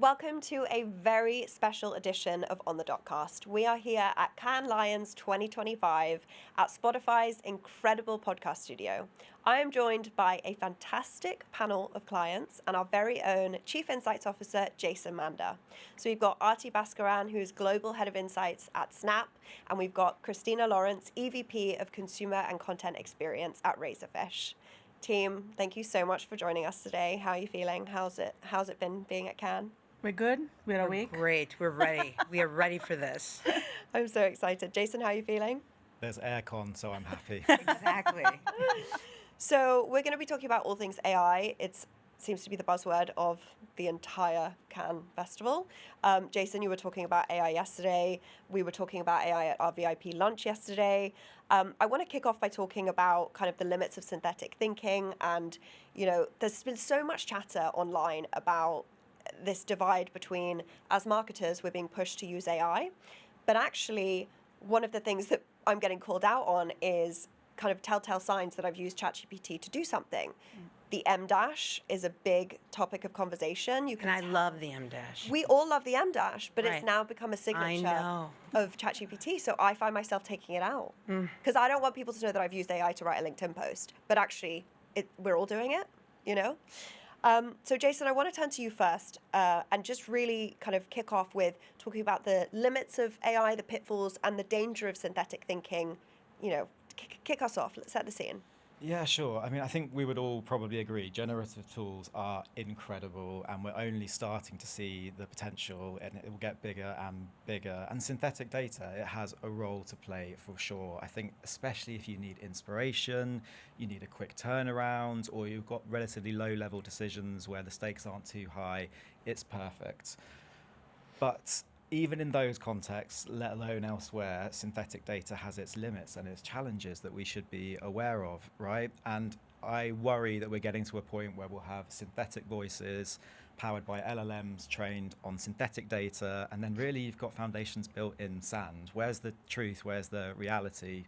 Welcome to a very special edition of On the Dotcast. We are here at Cannes Lions 2025 at Spotify's incredible podcast studio. I am joined by a fantastic panel of clients and our very own Chief Insights Officer, Jason Mander. So we've got Aarti Bhaskaran, who's Global Head of Insights at Snap, and we've got Cristina Lawrence, EVP of Consumer and Content Experience at Razorfish. Team, thank you so much for joining us today. How are you feeling? How's it been being at Cannes? We're good? We're awake? Great. We're ready. We are ready for this. I'm so excited. Jason, how are you feeling? There's aircon, so I'm happy. Exactly. So we're going to be talking about all things AI. It seems to be the buzzword of the entire Cannes Festival. Jason, you were talking about AI yesterday. We were talking about AI at our VIP lunch yesterday. I want to kick off by talking about kind of the limits of synthetic thinking. And, there's been so much chatter online about this divide between, as marketers, we're being pushed to use AI. But actually, one of the things that I'm getting called out on is kind of telltale signs that I've used ChatGPT to do something. The M-dash is a big topic of conversation. I love the M-dash. We all love the M-dash, but Right. It's now become a signature know. of ChatGPT. So I find myself taking it out because I don't want people to know that I've used AI to write a LinkedIn post. But actually, we're all doing it, So Jason, I want to turn to you first and just really kind of kick off with talking about the limits of AI, the pitfalls, and the danger of synthetic thinking. Kick us off. Let's set the scene. Yeah, sure. I mean, I think we would all probably agree generative tools are incredible, and we're only starting to see the potential, and it will get bigger and bigger. And synthetic data, it has a role to play for sure. I think especially if you need inspiration, you need a quick turnaround, or you've got relatively low-level decisions where the stakes aren't too high, it's perfect. But even in those contexts, let alone elsewhere, synthetic data has its limits and its challenges that we should be aware of, right? And I worry that we're getting to a point where we'll have synthetic voices powered by LLMs trained on synthetic data, and then really you've got foundations built in sand. Where's the truth? Where's the reality?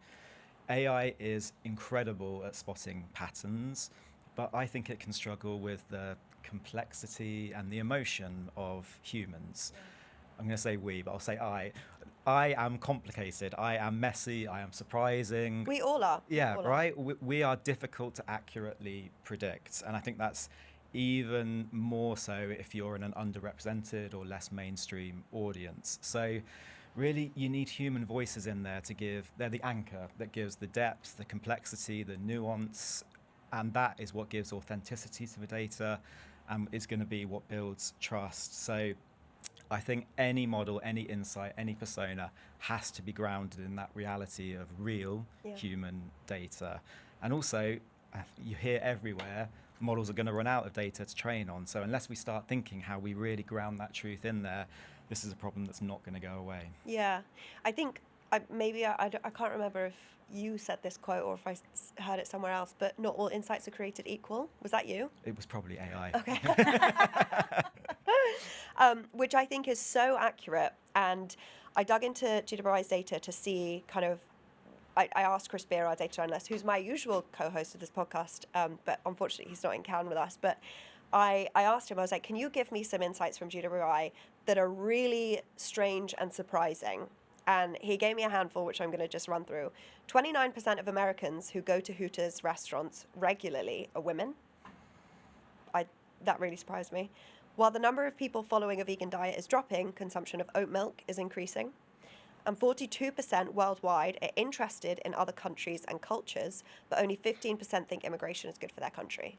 AI is incredible at spotting patterns, but I think it can struggle with the complexity and the emotion of humans. I'm going to say we, but I'll say I. I am complicated. I am messy. I am surprising. We all are. Yeah, right? We are difficult to accurately predict. And I think that's even more so if you're in an underrepresented or less mainstream audience. So really, you need human voices in there they're the anchor that gives the depth, the complexity, the nuance. And that is what gives authenticity to the data and is going to be what builds trust. So I think any model, any insight, any persona has to be grounded in that reality of real human data. And also, you hear everywhere, models are going to run out of data to train on. So unless we start thinking how we really ground that truth in there, this is a problem that's not going to go away. Yeah. I think I can't remember if you said this quote or if I heard it somewhere else, but not all insights are created equal. Was that you? It was probably AI. Okay. Which I think is so accurate. And I dug into GWI's data to see kind of, I asked Chris Beer, our data analyst, who's my usual co-host of this podcast, but unfortunately he's not in Cannes with us. But I asked him, I was like, can you give me some insights from GWI that are really strange and surprising? And he gave me a handful, which I'm going to just run through. 29% of Americans who go to Hooters restaurants regularly are women. That really surprised me. While the number of people following a vegan diet is dropping, consumption of oat milk is increasing. And 42% worldwide are interested in other countries and cultures, but only 15% think immigration is good for their country.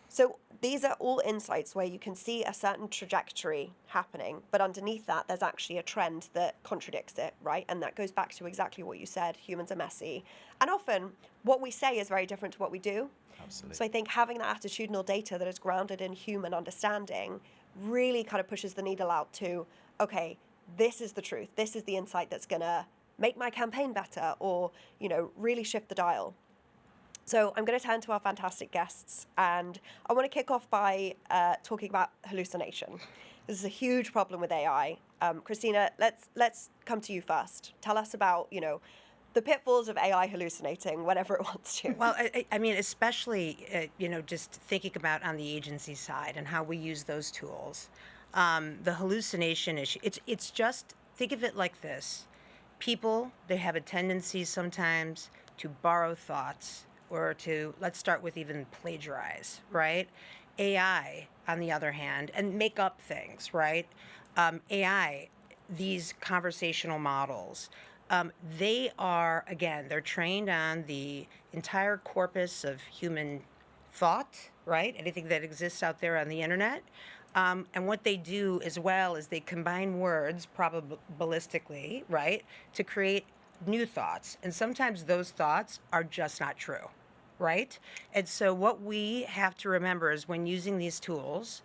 So these are all insights where you can see a certain trajectory happening, but underneath that, there's actually a trend that contradicts it, right? And that goes back to exactly what you said. Humans are messy. And often what we say is very different to what we do. Absolutely. So I think having that attitudinal data that is grounded in human understanding really kind of pushes the needle out to, okay, this is the truth. This is the insight that's going to make my campaign better or, really shift the dial. So I'm going to turn to our fantastic guests, and I want to kick off by talking about hallucination. This is a huge problem with AI. Cristina, let's come to you first. Tell us about, the pitfalls of AI hallucinating whenever it wants to. Well, I mean, especially, just thinking about on the agency side and how we use those tools. The hallucination issue, it's just, think of it like this. People, they have a tendency sometimes to borrow thoughts or to, let's start with even plagiarize, right? AI, on the other hand, and make up things, right? AI, these conversational models, they are, again, they're trained on the entire corpus of human thought, right? Anything that exists out there on the internet. And what they do as well is they combine words probabilistically, right, to create new thoughts. And sometimes those thoughts are just not true, right? And so what we have to remember is when using these tools,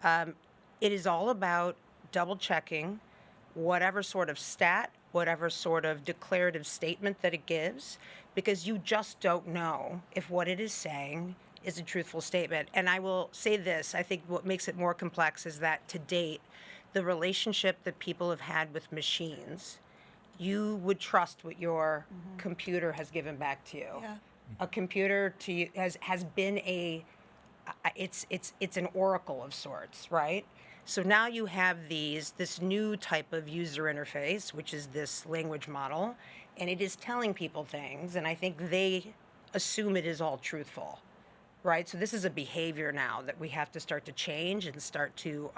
it is all about double checking whatever sort of stat, whatever sort of declarative statement that it gives, because you just don't know if what it is saying is a truthful statement. And I will say this, I think what makes it more complex is that to date, the relationship that people have had with machines, you would trust what your computer has given back to you. Yeah. A computer to you has been it's an oracle of sorts, right? So now you have this new type of user interface, which is this language model, and it is telling people things, and I think they assume it is all truthful, right? So this is a behavior now that we have to start to change and start to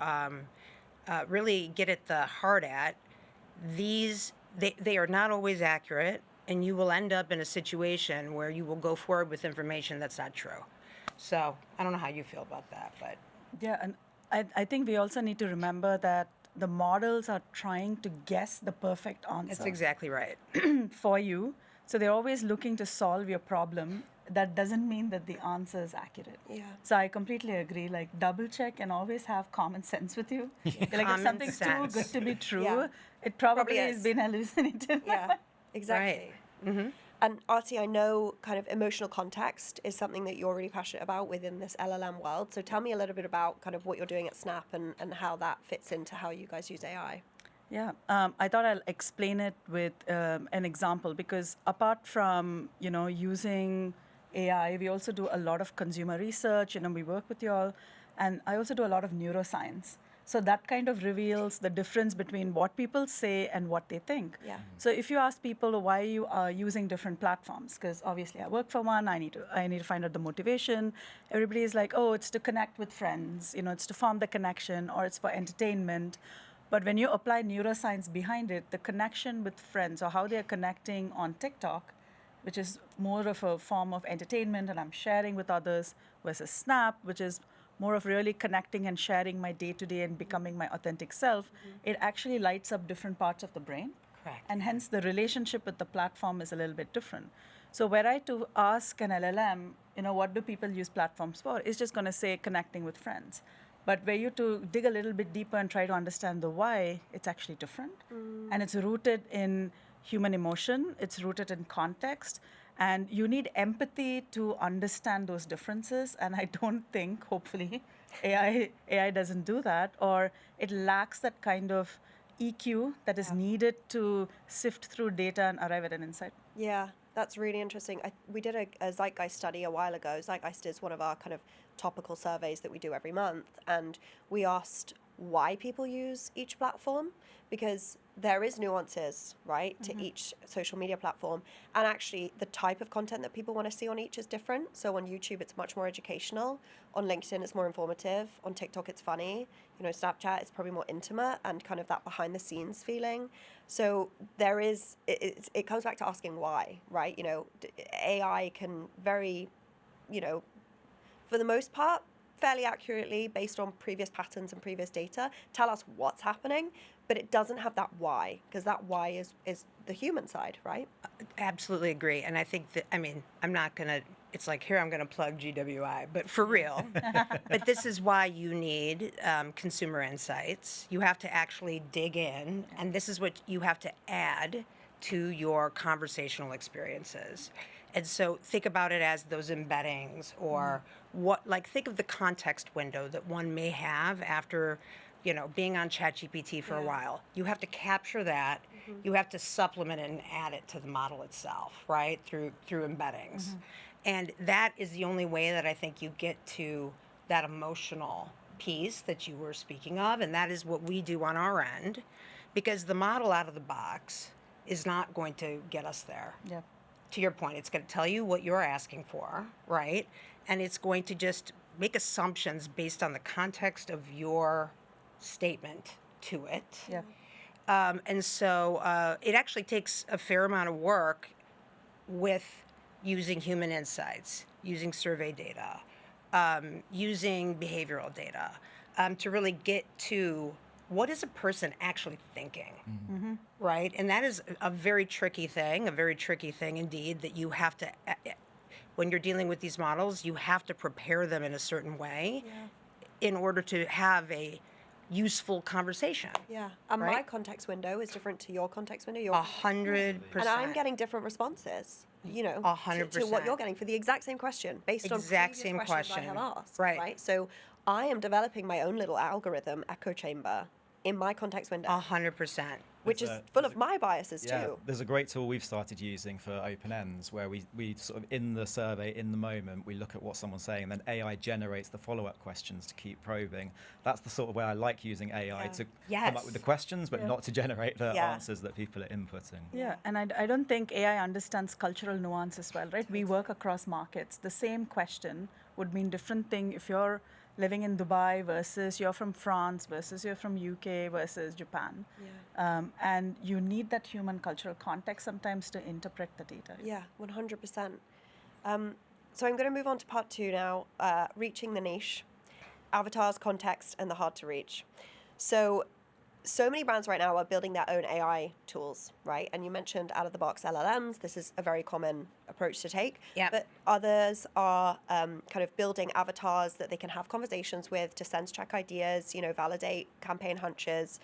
really get at the heart at. They are not always accurate, and you will end up in a situation where you will go forward with information that's not true. So I don't know how you feel about that, but. Yeah, and I think we also need to remember that the models are trying to guess the perfect answer. That's exactly right. For you. So they're always looking to solve your problem. That doesn't mean that the answer is accurate. Yeah. So I completely agree. Like, double check and always have common sense with you. Like, if Common something's sense. too good to be true, Yeah. it probably Probably has is. been hallucinated. Yeah, exactly. Right. And Aarti, I know kind of emotional context is something that you're really passionate about within this LLM world. So tell me a little bit about kind of what you're doing at Snap and how that fits into how you guys use AI. Yeah, I thought I'll explain it with an example, because apart from, using AI, we also do a lot of consumer research. We work with you all, and I also do a lot of neuroscience. So that kind of reveals the difference between what people say and what they think. Yeah. So if you ask people why you are using different platforms, because obviously I work for one, I need to find out the motivation. Everybody is like, oh, it's to connect with friends, it's to form the connection, or it's for entertainment. But when you apply neuroscience behind it, the connection with friends, or how they are connecting on TikTok, which is more of a form of entertainment and I'm sharing with others, versus Snap, which is more of really connecting and sharing my day-to-day and becoming my authentic self, it actually lights up different parts of the brain. Correct. And hence the relationship with the platform is a little bit different. So were I to ask an LLM, what do people use platforms for? It's just going to say connecting with friends. But were you to dig a little bit deeper and try to understand the why, it's actually different. And it's rooted in human emotion, it's rooted in context, and you need empathy to understand those differences. And I don't think, hopefully, AI doesn't do that, or it lacks that kind of EQ that is needed to sift through data and arrive at an insight. Yeah, that's really interesting. We did a Zeitgeist study a while ago. Zeitgeist is one of our kind of topical surveys that we do every month. And we asked why people use each platform, because there is nuances, right, to each social media platform. And actually, the type of content that people want to see on each is different. So on YouTube, it's much more educational. On LinkedIn, it's more informative. On TikTok, it's funny. Snapchat, it's probably more intimate and kind of that behind the scenes feeling. So there is, it comes back to asking why, right? AI can very, for the most part, fairly accurately, based on previous patterns and previous data, tell us what's happening, but it doesn't have that why, because that why is the human side, right? Absolutely agree. And I think that, I'm not going to, it's like, here I'm going to plug GWI, but for real. But this is why you need consumer insights. You have to actually dig in, and this is what you have to add to your conversational experiences. And so think about it as those embeddings, or think of the context window that one may have after, being on ChatGPT for a while. You have to capture that. You have to supplement it and add it to the model itself, right? Through embeddings. And that is the only way that I think you get to that emotional piece that you were speaking of, and that is what we do on our end, because the model out of the box is not going to get us there. Yeah. To your point, it's going to tell you what you're asking for, right? And it's going to just make assumptions based on the context of your statement to it. Yeah. And so it actually takes a fair amount of work with using human insights, using survey data, using behavioral data to really get to what is a person actually thinking, right? And that is a very tricky thing indeed, that you have to, when you're dealing with these models, you have to prepare them in a certain way in order to have a useful conversation. Yeah, and my Right? context window is different to your context window. Your 100%. and I'm getting different responses. You know, 100%. to what you're getting for the exact same question, based on Exact previous same questions I question. have asked. Right. So I am developing my own little algorithm echo chamber in my context window, 100%. which is There's full of my biases Yeah, too. there's a great tool we've started using for open ends where we sort of in the survey, in the moment, we look at what someone's saying, and then AI generates the follow-up questions to keep probing. That's the sort of way I like using AI to come up with the questions, but not to generate the answers that people are inputting. Yeah, and I don't think AI understands cultural nuance as well, right? We work across markets. The same question would mean different thing if you're living in Dubai versus you're from France versus you're from UK versus Japan. And you need that human cultural context sometimes to interpret the data. Yeah, 100%. So I'm going to move on to part 2 now, reaching the niche, avatars, context, and the hard to reach. So many brands right now are building their own AI tools, right? And you mentioned out of the box LLMs. This is a very common approach to take. Yep. But others are kind of building avatars that they can have conversations with to sense check ideas, you know, validate campaign hunches.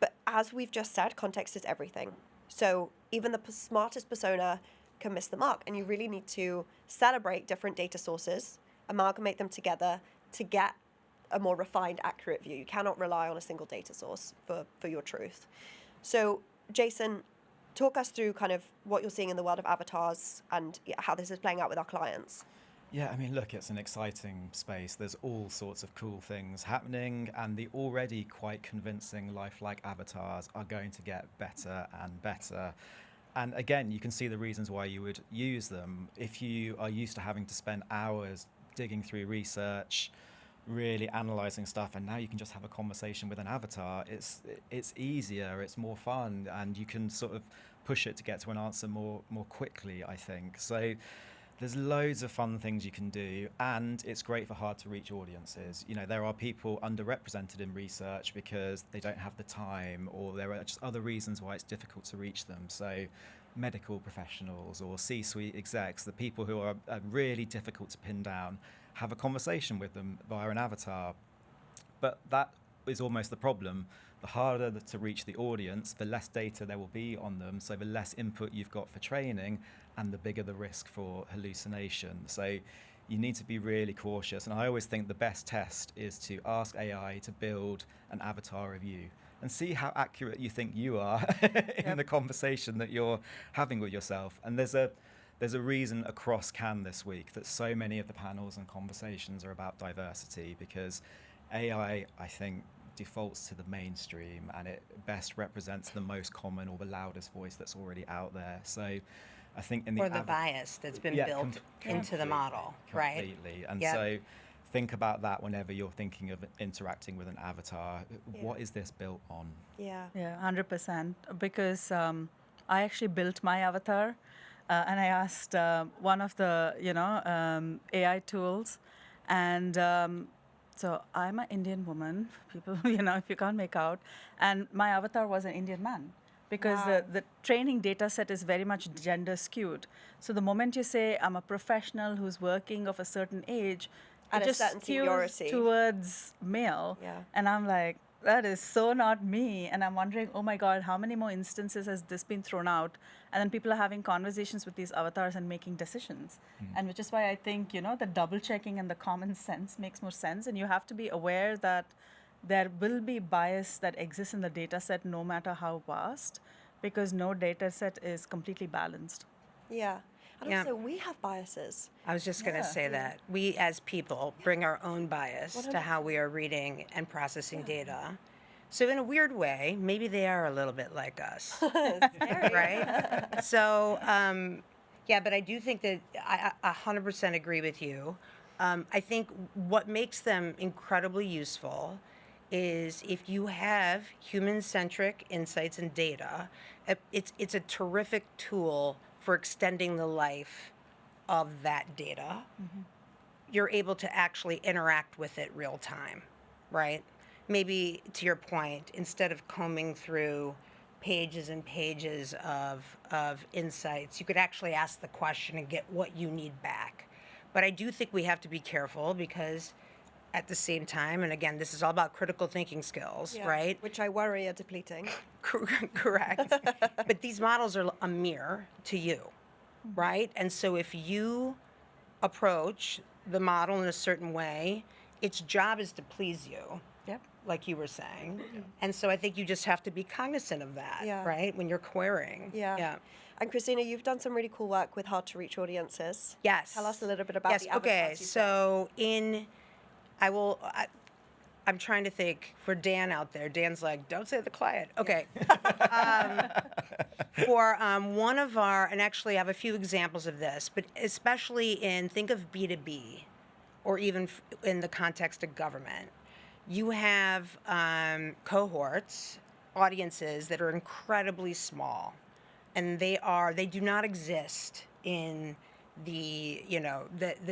But as we've just said, context is everything. So even the smartest persona can miss the mark, and you really need to celebrate different data sources, amalgamate them together to get a more refined, accurate view. You cannot rely on a single data source for your truth. So, Jason, talk us through kind of what you're seeing in the world of avatars and how this is playing out with our clients. Yeah, I mean, look, it's an exciting space. There's all sorts of cool things happening, and the already quite convincing lifelike avatars are going to get better and better. And again, you can see the reasons why you would use them. If you are used to having to spend hours digging through research, really analyzing stuff, and now you can just have a conversation with an avatar, it's easier, it's more fun, and you can sort of push it to get to an answer more quickly, I think. So there's loads of fun things you can do, and it's great for hard to reach audiences. You know, there are people underrepresented in research because they don't have the time, or there are just other reasons why it's difficult to reach them. So medical professionals or C-suite execs, the people who are really difficult to pin down, have a conversation with them via an avatar. But that is almost the problem. The harder to reach the audience, the less data there will be on them, so the less input you've got for training, and the bigger the risk for hallucination. So you need to be really cautious. And I always think the best test is to ask AI to build an avatar of you and see how accurate you think you are in the conversation that you're having with yourself. And there's a reason across Cannes this week that so many of the panels and conversations are about diversity, because AI, I think, defaults to the mainstream, and it best represents the most common or the loudest voice that's already out there. So I think in the... Or the bias that's been built into the model, right? Completely. And Yep. so think about that whenever you're thinking of interacting with an avatar. What is this built on? Yeah. Yeah, 100%. Because I actually built my avatar, and I asked one of the AI tools, and so I'm an Indian woman. People, if you can't make out, and my avatar was an Indian man. Because the training data set is very much gender skewed. So the moment you say, I'm a professional who's working of a certain age, And it a just certain skews seniority. towards male. Yeah. And I'm like, that is so not me. And I'm wondering, oh my God, how many more instances has this been thrown out? And then people are having conversations with these avatars and making decisions. And which is why I think, the double checking and the common sense makes more sense. And you have to be aware that there will be bias that exists in the data set no matter how vast, because no data set is completely balanced. Yeah. And Yeah. also, we have biases. I was just going to Yeah. say that. We, as people, bring our own bias to how 100%. we are reading and processing data. So, in a weird way, maybe they are a little bit like us, Scary. right? So, yeah, but I do think that I 100% agree with you. I think what makes them incredibly useful is if you have human-centric insights and data, it's a terrific tool for extending the life of that data. You're able to actually interact with it real time, right? Maybe to your point, instead of combing through pages and pages of insights, you could actually ask the question and get what you need back. But I do think we have to be careful because at the same time, and again, this is all about critical thinking skills, Yeah. right? Which I worry are depleting. Correct. But these models are a mirror to you, right? And so if you approach the model in a certain way, its job is to please you, Yep. like you were saying. And so I think you just have to be cognizant of that, Yeah. right? When you're querying. Yeah. Yeah. And Cristina, you've done some really cool work with hard to reach audiences. Yes. Tell us a little bit about yes. the Okay. avatars you've built. So I'm trying to think for Dan out there. Dan's like, don't say the client. Okay. For one of our, and actually I have a few examples of this, but especially think of B2B or even in the context of government, you have cohorts, audiences that are incredibly small, and they do not exist in the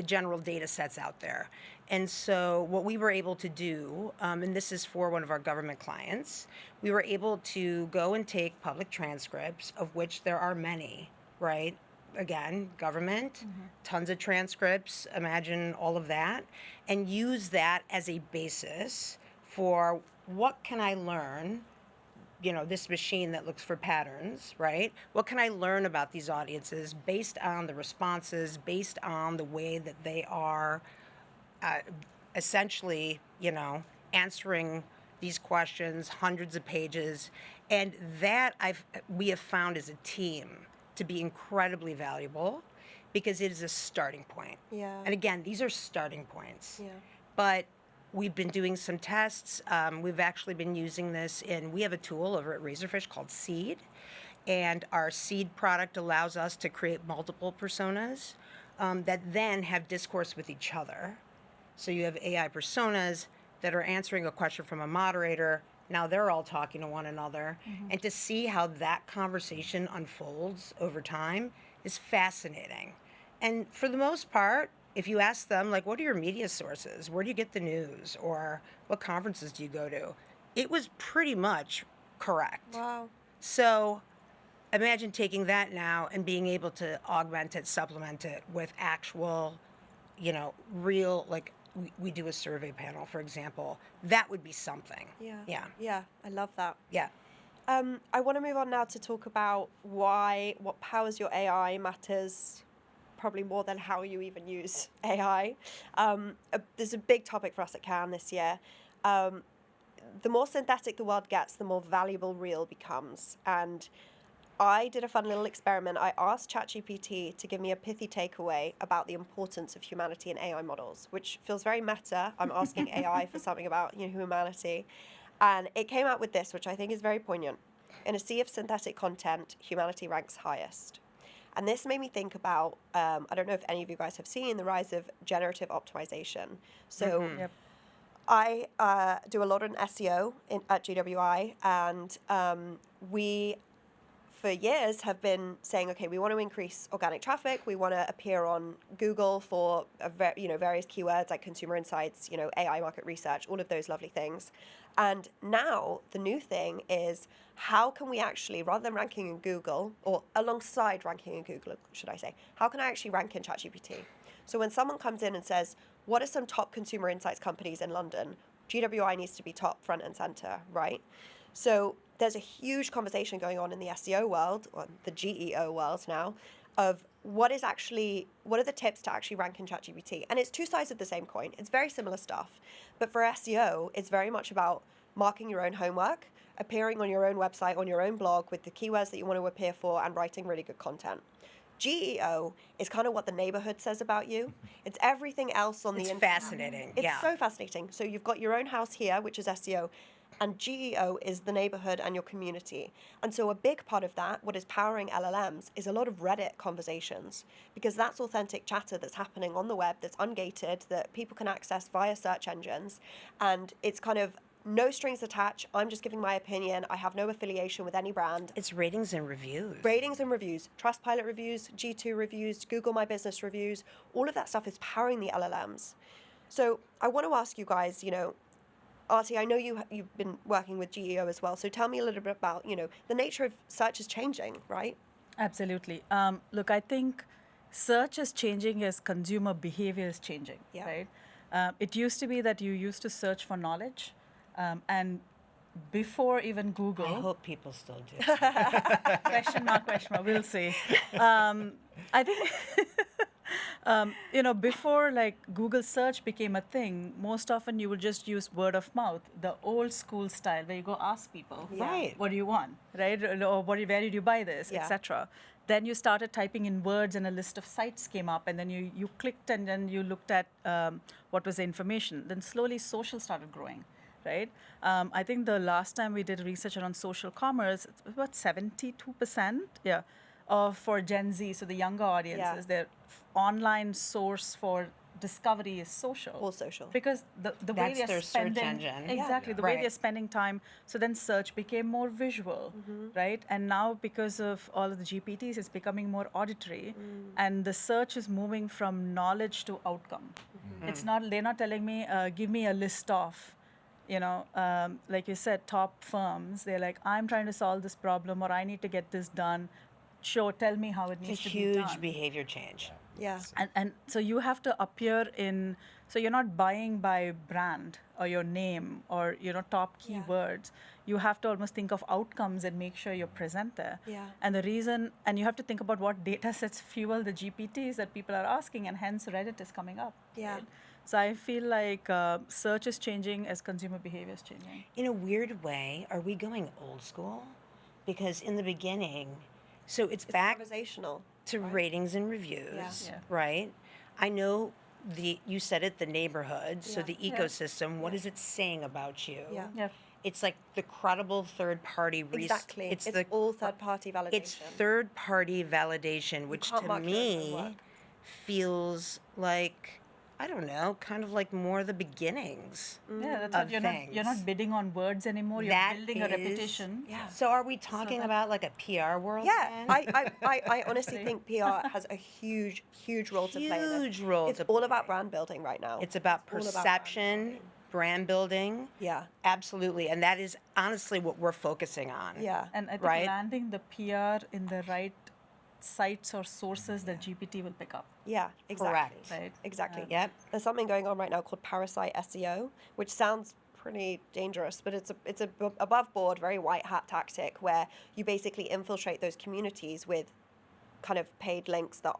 general data sets out there. And so what we were able to do, and this is for one of our government clients, we were able to go and take public transcripts, of which there are many, right? Again, government, tons of transcripts, imagine all of that, and use that as a basis for what can I learn, this machine that looks for patterns, right? What can I learn about these audiences based on the responses, based on the way that they are essentially, answering these questions, hundreds of pages, and that we have found as a team to be incredibly valuable because it is a starting point. Yeah. And again, these are starting points. Yeah. But we've been doing some tests. We've actually been using this we have a tool over at Razorfish called Seed. And our Seed product allows us to create multiple personas that then have discourse with each other. So you have AI personas that are answering a question from a moderator. Now they're all talking to one another. And to see how that conversation unfolds over time is fascinating. And for the most part, if you ask them, like, what are your media sources? Where do you get the news? Or what conferences do you go to? It was pretty much correct. Wow. So imagine taking that now and being able to augment it, supplement it with actual, real, like we do a survey panel, for example. That would be something. Yeah. Yeah. Yeah. I love that. Yeah. I want to move on now to talk about what powers your AI matters probably more than how you even use AI. There's a big topic for us at Cannes this year. The more synthetic the world gets, the more valuable real becomes. And I did a fun little experiment. I asked ChatGPT to give me a pithy takeaway about the importance of humanity in AI models, which feels very meta. I'm asking AI for something about humanity. And it came out with this, which I think is very poignant. In a sea of synthetic content, humanity ranks highest. And this made me think about, I don't know if any of you guys have seen the rise of generative optimization. So Yep. I do a lot in SEO at GWI, and we, for years, have been saying, okay, we want to increase organic traffic. We want to appear on Google for various keywords like consumer insights, AI market research, all of those lovely things. And now the new thing is, how can we actually, rather than ranking in Google, or alongside ranking in Google, should I say, how can I actually rank in ChatGPT? So when someone comes in and says, what are some top consumer insights companies in London? GWI needs to be top, front and center, right? So there's a huge conversation going on in the SEO world, or the GEO world now, of what are the tips to actually rank in ChatGPT? And it's two sides of the same coin. It's very similar stuff. But for SEO, it's very much about marking your own homework, appearing on your own website, on your own blog with the keywords that you want to appear for, and writing really good content. GEO is kind of what the neighborhood says about you. It's everything else on the It's internet. fascinating. It's yeah. so fascinating. So you've got your own house here, which is SEO, and GEO is the neighborhood and your community. And so a big part of that, what is powering LLMs, is a lot of Reddit conversations, because that's authentic chatter that's happening on the web, that's ungated, that people can access via search engines. And it's kind of no strings attached. I'm just giving my opinion. I have no affiliation with any brand. It's ratings and reviews. Ratings and reviews, Trustpilot reviews, G2 reviews, Google My Business reviews, all of that stuff is powering the LLMs. So I want to ask you guys, Aarti, I know you've been working with GEO as well. So tell me a little bit about, the nature of search is changing, right? Absolutely. Look, I think search is changing as consumer behavior is changing, Yeah. right? It used to be that you used to search for knowledge, and before even Google. I hope people still do. Question mark, we'll see. I think, before like Google search became a thing, most often you would just use word of mouth, the old school style where you go ask people, Yeah. Right. what do you want, right? Or where did you buy this, Yeah. etc. Then you started typing in words and a list of sites came up, and then you clicked and then you looked at what was the information. Then slowly social started growing. Right? I think the last time we did research around social commerce, it's about 72%, for Gen Z, so the younger audiences, their online source for discovery is social. All social. Because the way That's they're their search spending, engine. exactly, Yeah. the way Right. they're spending time. So then search became more visual, right? And now because of all of the GPTs, it's becoming more auditory, and the search is moving from knowledge to outcome. It's not, they're not telling me, give me a list of, like you said, top firms. They're like, I'm trying to solve this problem, or I need to get this done. Sure, tell me how it It's a needs to be done. huge behavior change. Yeah. And so you have to appear in, so you're not buying by brand or your name or, top keywords. You have to almost think of outcomes and make sure you're present there. Yeah. And the reason, and you have to think about what data sets fuel the GPTs that people are asking, and hence Reddit is coming up. Yeah. right? So I feel like search is changing as consumer behavior is changing. In a weird way, are we going old school? Because in the beginning, so it's back Conversational. to ratings and reviews, Yeah. right? I know you said it, the neighborhood, so Yeah. the ecosystem, what is it saying about you? Yeah. Yeah. It's like the credible third-party Exactly. It's It's all third-party validation. It's third-party validation, which can't to mark your own me work. feels like, I don't know, kind of like more the beginnings. Yeah, that's Of what you're not things. bidding on words anymore. You're That building a is- reputation. Yeah. So are we talking that- about like a PR world? Yeah, then? I honestly think PR has a huge role to play in this. Huge role It's to all about play. brand building right now. It's about all about brand perception, building. brand building. Yeah, Absolutely. And that is honestly what we're focusing on. yeah. And I think Right. landing the PR in the right sites or sources that GPT will pick up. Yeah, exactly. Correct. Right. Exactly. Yep. There's something going on right now called parasite SEO, which sounds pretty dangerous, but it's a above board, very white hat tactic where you basically infiltrate those communities with kind of paid links that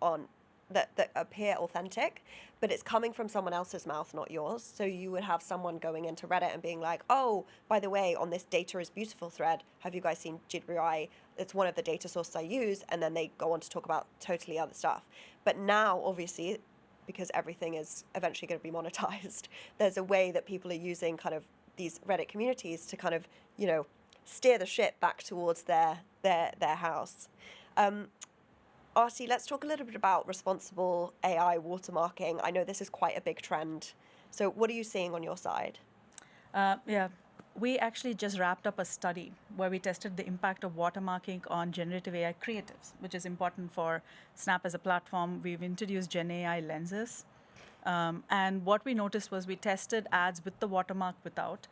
appear authentic, but it's coming from someone else's mouth, not yours. So you would have someone going into Reddit and being like, oh, by the way, on this data is beautiful thread, have you guys seen GWI? It's one of the data sources I use. And then they go on to talk about totally other stuff. But now, obviously, because everything is eventually going to be monetized, there's a way that people are using kind of these Reddit communities to kind of, steer the ship back towards their house. Aarti, let's talk a little bit about responsible AI watermarking. I know this is quite a big trend. So what are you seeing on your side? Yeah. We actually just wrapped up a study where we tested the impact of watermarking on generative AI creatives, which is important for Snap as a platform. We've introduced Gen AI lenses. And what we noticed was we tested ads with the watermark without.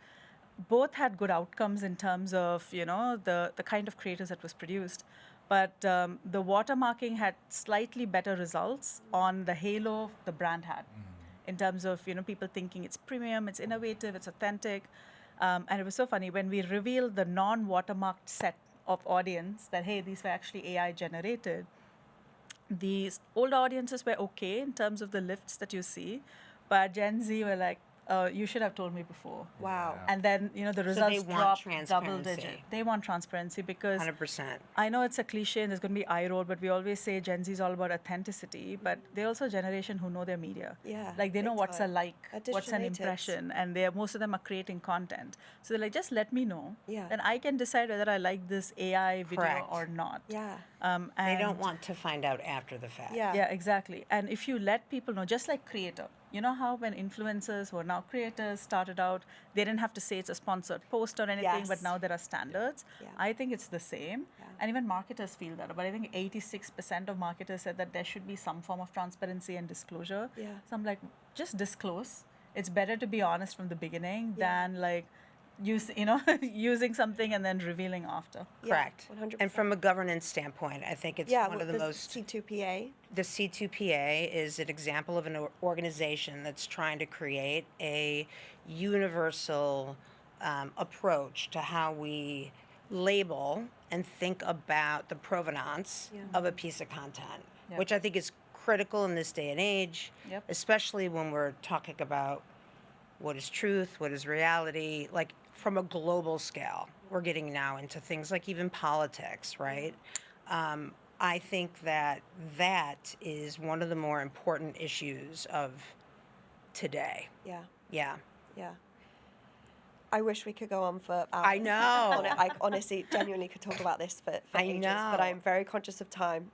Both had good outcomes in terms of, the kind of creators that was produced. But the watermarking had slightly better results on the halo the brand had in terms of, people thinking it's premium, it's innovative, it's authentic. And it was so funny when we revealed the non-watermarked set of audience that, hey, these were actually AI generated. These old audiences were okay in terms of the lifts that you see, but Gen Z were like, you should have told me before. Wow. Yeah. And then, the they results want drop double transparency. digit. They want transparency because 100%. I know it's a cliche and there's going to be eye roll, but we always say Gen Z is all about authenticity, but they're also a generation who know their media. Yeah, Like they know big what's a time. like, Are what's digital an natives. impression, and most of them are creating content. So they're like, just let me know. Yeah. Then I can decide whether I like this AI video Correct. or not. Yeah. They don't And- want to find out after the fact. Yeah. Yeah, exactly. And if you let people know, just like creator, you know how when influencers who are now creators started out, they didn't have to say it's a sponsored post or anything, but Yes. now there are standards. Yeah. I think it's the same. Yeah. And even marketers feel that. But I think 86% of marketers said that there should be some form of transparency and disclosure. Yeah. So I'm like, just disclose. It's better to be honest from the beginning Yeah. than like using something and then revealing after. Correct. 100%. And from a governance standpoint, I think it's Yeah, one of the most. C2PA. The C2PA is an example of an organization that's trying to create a universal approach to how we label and think about the provenance Yeah. of a piece of content, Yep. which I think is critical in this day and age, Yep. especially when we're talking about what is truth, what is reality, like from a global scale. We're getting now into things like even politics, right? I think that is one of the more important issues of today. Yeah. Yeah. Yeah. I wish we could go on for hours. I know. I honestly, genuinely could talk about this for I ages, know. but I'm very conscious of time.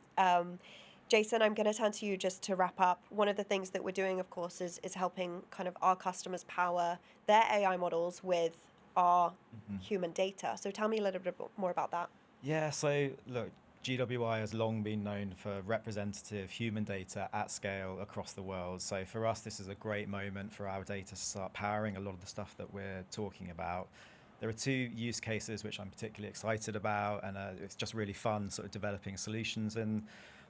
Jason, I'm going to turn to you just to wrap up. One of the things that we're doing, of course, is helping kind of our customers power their AI models with our human data. So tell me a little bit more about that. Yeah, so look, GWI has long been known for representative human data at scale across the world. So for us, this is a great moment for our data to start powering a lot of the stuff that we're talking about. There are two use cases which I'm particularly excited about, and it's just really fun sort of developing solutions in.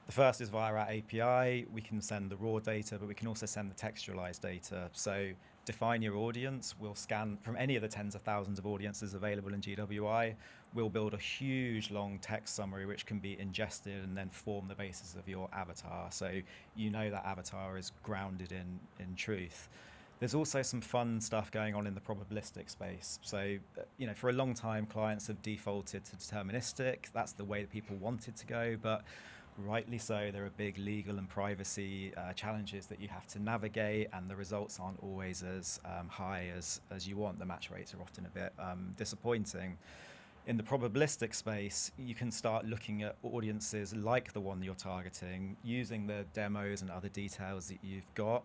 The first is via our API. We can send the raw data, but we can also send the textualized data. So define your audience. We'll scan from any of the tens of thousands of audiences available in GWI. We'll build a huge long text summary which can be ingested and then form the basis of your avatar. So you know that avatar is grounded in truth. There's also some fun stuff going on in the probabilistic space. So, for a long time, clients have defaulted to deterministic. That's the way that people wanted to go, but rightly so, there are big legal and privacy challenges that you have to navigate, and the results aren't always as high as you want. The match rates are often a bit disappointing. In the probabilistic space, you can start looking at audiences like the one you're targeting, using the demos and other details that you've got,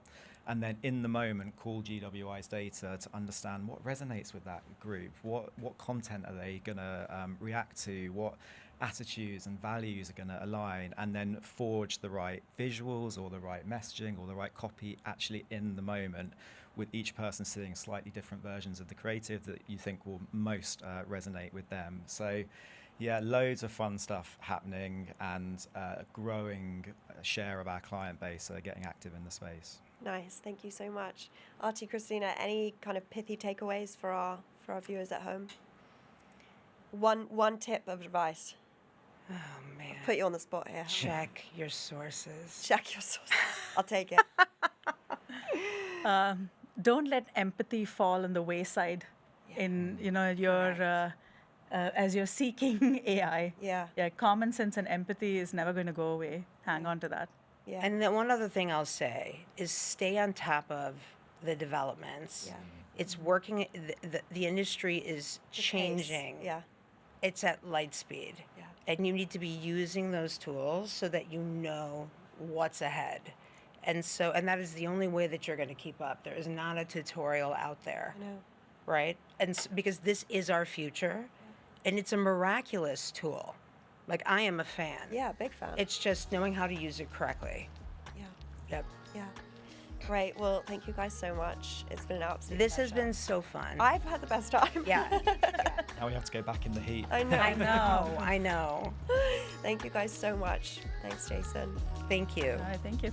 and then in the moment call GWI's data to understand what resonates with that group, what content are they going to react to, what attitudes and values are going to align, and then forge the right visuals or the right messaging or the right copy actually in the moment, with each person seeing slightly different versions of the creative that you think will most resonate with them. So yeah, loads of fun stuff happening, and a growing share of our client base are getting active in the space. Nice. Thank you so much. Aarti, Cristina, any kind of pithy takeaways for our viewers at home? One tip of advice. Oh, man. Put you on the spot here. Check your sources. Check your sources. I'll take it. Don't let empathy fall on the wayside in your as you're seeking AI. Yeah. Yeah, common sense and empathy is never going to go away. Hang on to that. Yeah. And then one other thing I'll say is stay on top of the developments. Yeah. It's working, the industry is The pace. changing. Yeah. It's at light speed. Yeah. And you need to be using those tools so that you know what's ahead. And that is the only way that you're going to keep up. There is not a tutorial out there, I know. right? And because this is our future, and it's a miraculous tool. Like, I am a fan. Yeah, big fan. It's just knowing how to use it correctly. Yeah. Yep. Yeah. Great. Well, thank you guys so much. It's been an absolute This has pleasure. been so fun. I've had the best time. Yeah. Now we have to go back in the heat. I know. I know. Thank you guys so much. Thanks, Jason. Thank you. All right, thank you.